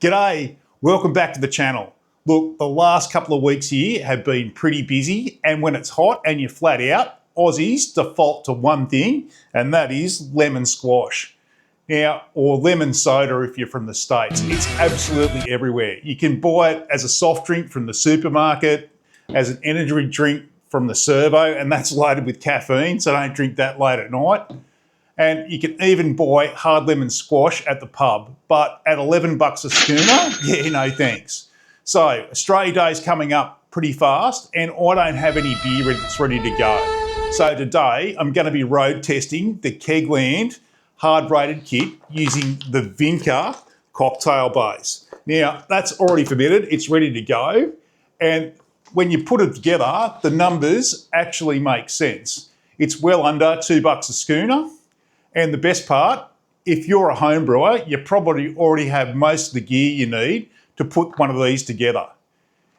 G'day, welcome back to the channel. Look, the last couple of weeks here have been pretty busy, and when it's hot and you're flat out, Aussies default to one thing, and that is lemon squash. Now, or lemon soda if you're from the States. It's absolutely everywhere. You can buy it as a soft drink from the supermarket, as an energy drink from the servo, and that's loaded with caffeine, so don't drink that late at night. And you can even buy hard lemon squash at the pub, but at 11 bucks a schooner, yeah, no thanks. So Australia Day's coming up pretty fast, and I don't have any beer that's ready to go. So today I'm going to be road testing the KegLand Hard Rated kit using the Vinka cocktail base. Now that's already fermented, it's ready to go, and when you put it together, the numbers actually make sense. It's well under $2 a schooner. And the best part, if you're a home brewer, you probably already have most of the gear you need to put one of these together.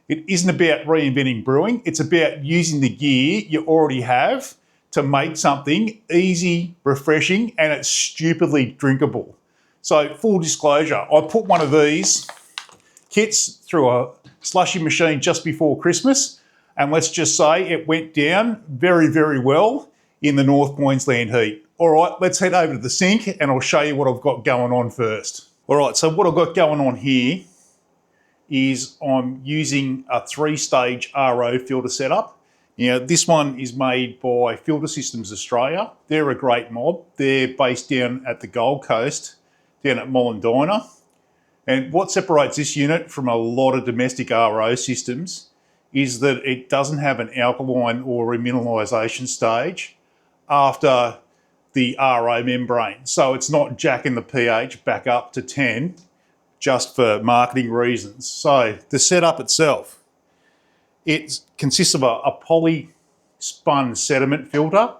It isn't about reinventing brewing, it's about using the gear you already have to make something easy, refreshing, and it's stupidly drinkable. So full disclosure, I put one of these kits through a slushy machine just before Christmas, and let's just say it went down very, very well in the North Queensland heat. All right, let's head over to the sink and I'll show you what I've got going on first. All right, so what I've got going on here is I'm using a 3-stage RO filter setup. Now, this one is made by Filter Systems Australia. They're a great mob. They're based down at the Gold Coast, down at Mollendina. And what separates this unit from a lot of domestic RO systems is that it doesn't have an alkaline or remineralisation stage after the RO membrane. So it's not jacking the pH back up to 10 just for marketing reasons. So the setup itself, it consists of a poly-spun sediment filter,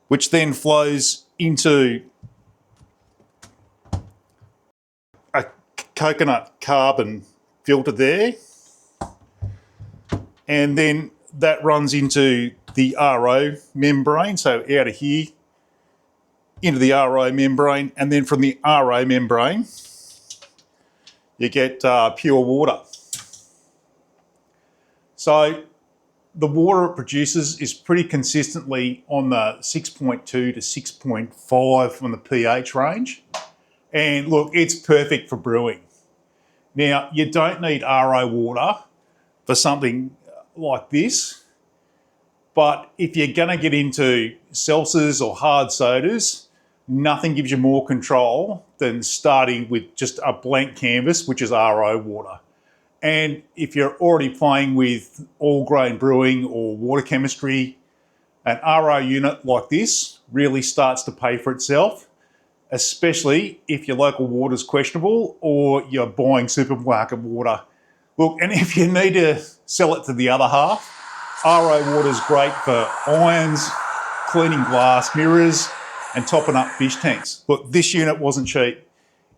which then flows into a coconut carbon filter there. And then that runs into the RO membrane, so out of here, into the RO membrane, and then from the RO membrane, you get pure water. So the water it produces is pretty consistently on the 6.2 to 6.5 on the pH range. And look, it's perfect for brewing. Now, you don't need RO water for something like this, but if you're going to get into seltzers or hard sodas, nothing gives you more control than starting with just a blank canvas, which is RO water. And if you're already playing with all-grain brewing or water chemistry, an RO unit like this really starts to pay for itself, especially if your local water is questionable or you're buying supermarket water. Look, and if you need to sell it to the other half, RO water is great for irons, cleaning glass mirrors, and topping up fish tanks. Look, this unit wasn't cheap.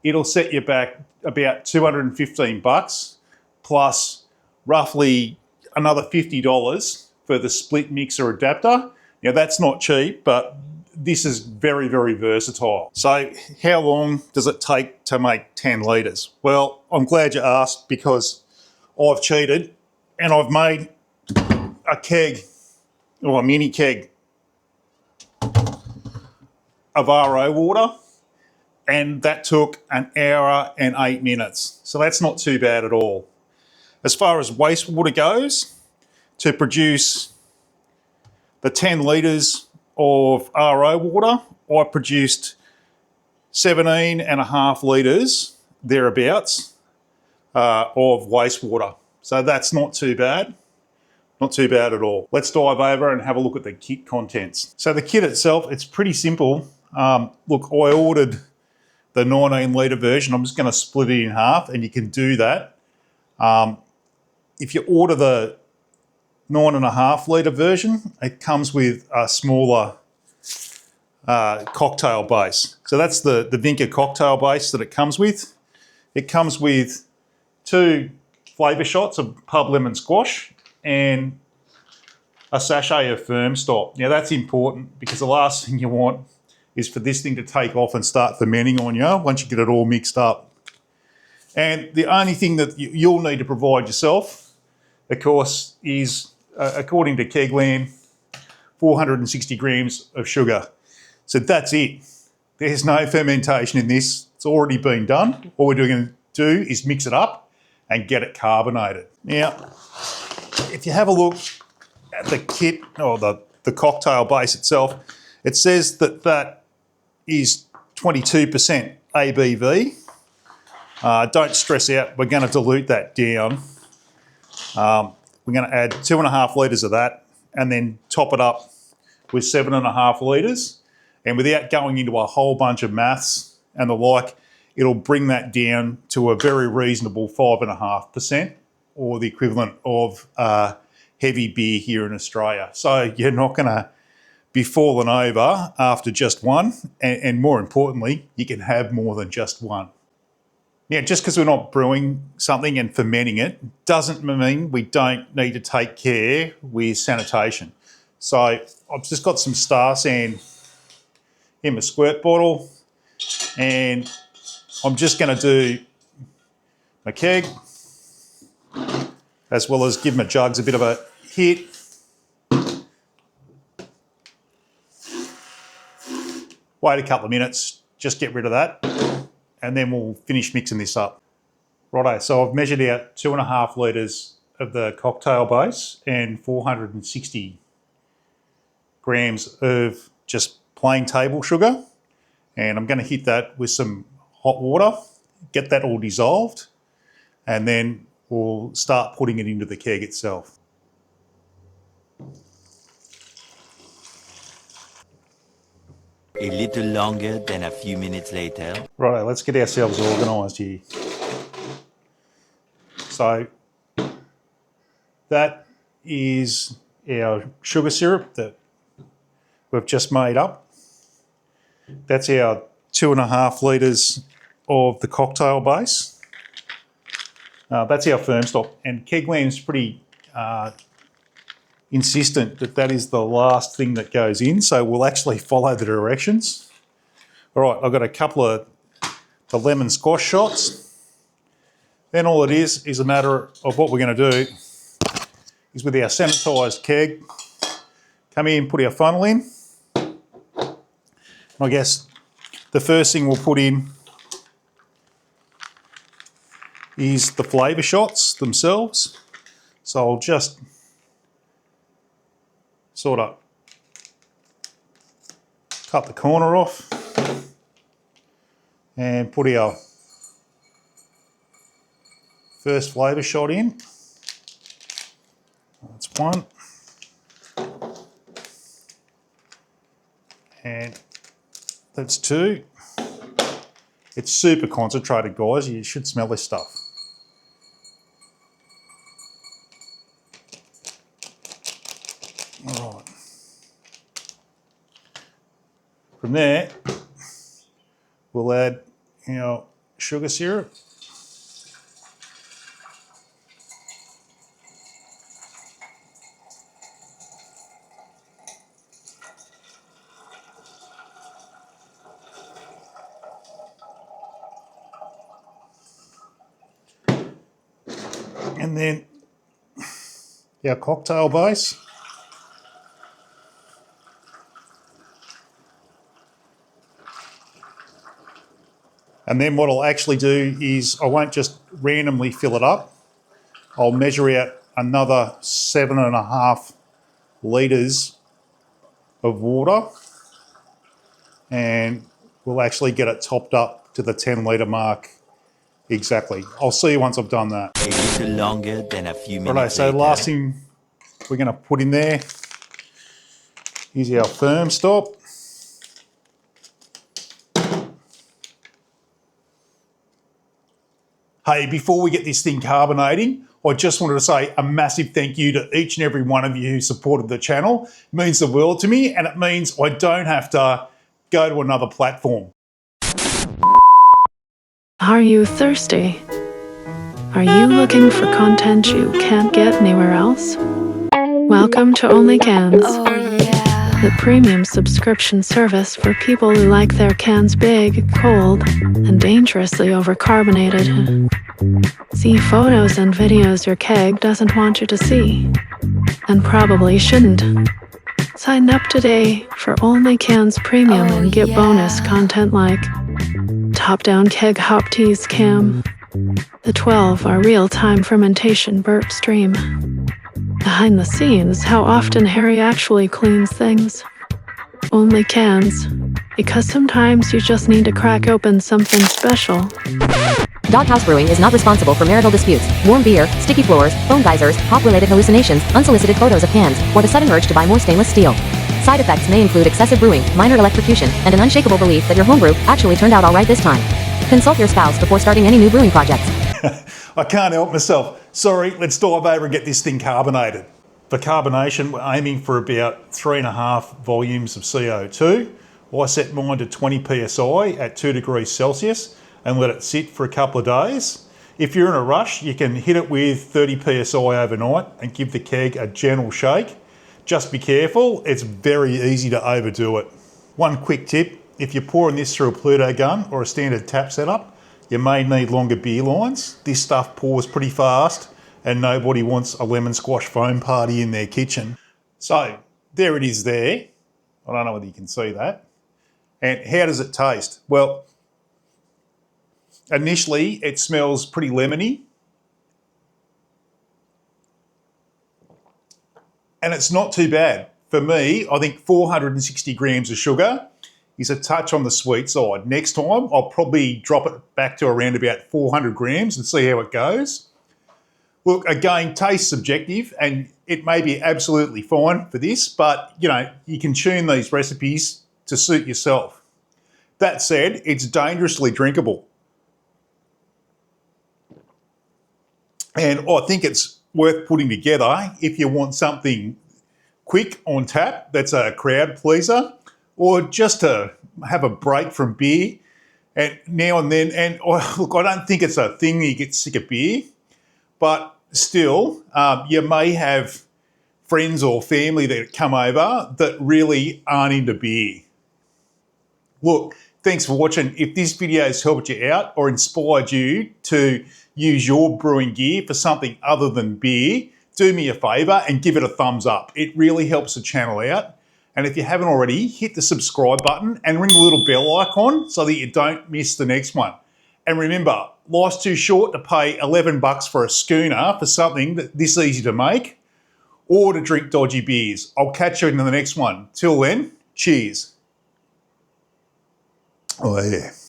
It'll set you back about 215 bucks plus roughly another $50 for the split mixer adapter. Now that's not cheap, but this is very, very versatile. So how long does it take to make 10 litres? Well, I'm glad you asked because I've cheated and I've made a keg, or a mini keg of RO water, and that took 1 hour and 8 minutes. So that's not too bad at all. As far as wastewater goes, to produce the 10 litres of RO water, I produced 17.5 litres, thereabouts, of wastewater. So that's not too bad. Not too bad at all. Let's dive over and have a look at the kit contents. So the kit itself, it's pretty simple. Look, I ordered the 19 litre version. I'm just going to split it in half, and you can do that. If you order the 9.5 litre version, it comes with a smaller cocktail base. So that's the Vinka cocktail base that it comes with. It comes with 2 flavour shots of pub lemon squash and a sachet of FermStop. Now that's important because the last thing you want is for this thing to take off and start fermenting on you once you get it all mixed up. And the only thing that you'll need to provide yourself, of course, is, according to KegLand, 460 grams of sugar. So that's it. There's no fermentation in this. It's already been done. All we're going to do is mix it up and get it carbonated. Now, if you have a look at the kit or the cocktail base itself, it says that that is 22% ABV. Don't stress out, we're going to dilute that down. We're going to add 2.5 litres of that and then top it up with 7.5 litres. And without going into a whole bunch of maths and the like, it'll bring that down to a very reasonable 5.5%, or the equivalent of heavy beer here in Australia. So you're not going to be falling over after just one, and more importantly, you can have more than just one. Now, just because we're not brewing something and fermenting it doesn't mean we don't need to take care with sanitation. So I've just got some Star San in my squirt bottle, and I'm just going to do my keg, as well as give my jugs a bit of a hit. Wait a couple of minutes, just get rid of that, and then we'll finish mixing this up. Righto, so I've measured out 2.5 litres of the cocktail base and 460 grams of just plain table sugar. And I'm going to hit that with some hot water, get that all dissolved, and then we'll start putting it into the keg itself. A little longer than a few minutes later. Right, let's get ourselves organised here. So that is our sugar syrup that we've just made up. That's our 2.5 litres of the cocktail base. That's our FermStop, and KegLand's pretty insistent that that is the last thing that goes in, so we'll actually follow the directions. All right, I've got a couple of the lemon squash shots. Then all it is a matter of what we're going to do is, with our sanitised keg, come in, put our funnel in. I guess the first thing we'll put in is the flavour shots themselves. So I'll just sort of cut the corner off and put our first flavour shot in. That's one. And that's two. It's super concentrated, guys. You should smell this stuff. All right. From there, we'll add our sugar syrup. And then our cocktail base. And then what I'll actually do is I won't just randomly fill it up. I'll measure out another 7.5 litres of water, and we'll actually get it topped up to the 10 litre mark exactly. I'll see you once I've done that. A little longer than a few minutes Righto, so later. last thing we're going to put in there is our FermStop. Hey, before we get this thing carbonating, I just wanted to say a massive thank you to each and every one of you who supported the channel. It means the world to me, and it means I don't have to go to another platform. Are you thirsty? Are you looking for content you can't get anywhere else? Welcome to Only Cans. Oh yeah. the premium subscription service for people who like their cans big, cold, and dangerously overcarbonated. See photos and videos your keg doesn't want you to see, and probably shouldn't. Sign up today for Only Cans Premium and get bonus content like top-down keg hop teas cam, the 12-hour real-time fermentation burp stream, behind the scenes how often Harry actually cleans things. Only Cans, because sometimes you just need to crack open something special. Doghouse Brewing is not responsible for marital disputes, warm beer, sticky floors, foam geysers, hop-related hallucinations, unsolicited photos of cans, or the sudden urge to buy more stainless steel. Side effects may include excessive brewing, minor electrocution, and an unshakable belief that your homebrew actually turned out all right this time. Consult your spouse before starting any new brewing projects. I can't help myself. Sorry, let's dive over and get this thing carbonated. For carbonation, we're aiming for about 3.5 volumes of CO2. I set mine to 20 psi at 2 degrees Celsius and let it sit for a couple of days. If you're in a rush, you can hit it with 30 psi overnight and give the keg a gentle shake. Just be careful, it's very easy to overdo it. One quick tip, if you're pouring this through a Pluto gun or a standard tap setup, you may need longer beer lines. This stuff pours pretty fast and nobody wants a lemon squash foam party in their kitchen. So there it is there. I don't know whether you can see that. And how does it taste? Well, initially it smells pretty lemony. And it's not too bad. For me, I think 460 grams of sugar is a touch on the sweet side. Next time, I'll probably drop it back to around about 400 grams and see how it goes. Look, again, taste subjective, and it may be absolutely fine for this, but you know, you can tune these recipes to suit yourself. That said, it's dangerously drinkable. And I think it's worth putting together if you want something quick on tap that's a crowd pleaser, or just to have a break from beer and now and then. And look, I don't think it's a thing you get sick of beer, but still, you may have friends or family that come over that really aren't into beer. Look, thanks for watching. If this video has helped you out or inspired you to use your brewing gear for something other than beer, do me a favour and give it a thumbs up. It really helps the channel out. And if you haven't already, hit the subscribe button and ring the little bell icon so that you don't miss the next one. And remember, life's too short to pay 11 bucks for a schooner for something that this easy to make or to drink dodgy beers. I'll catch you in the next one. Till then, cheers. Oh yeah.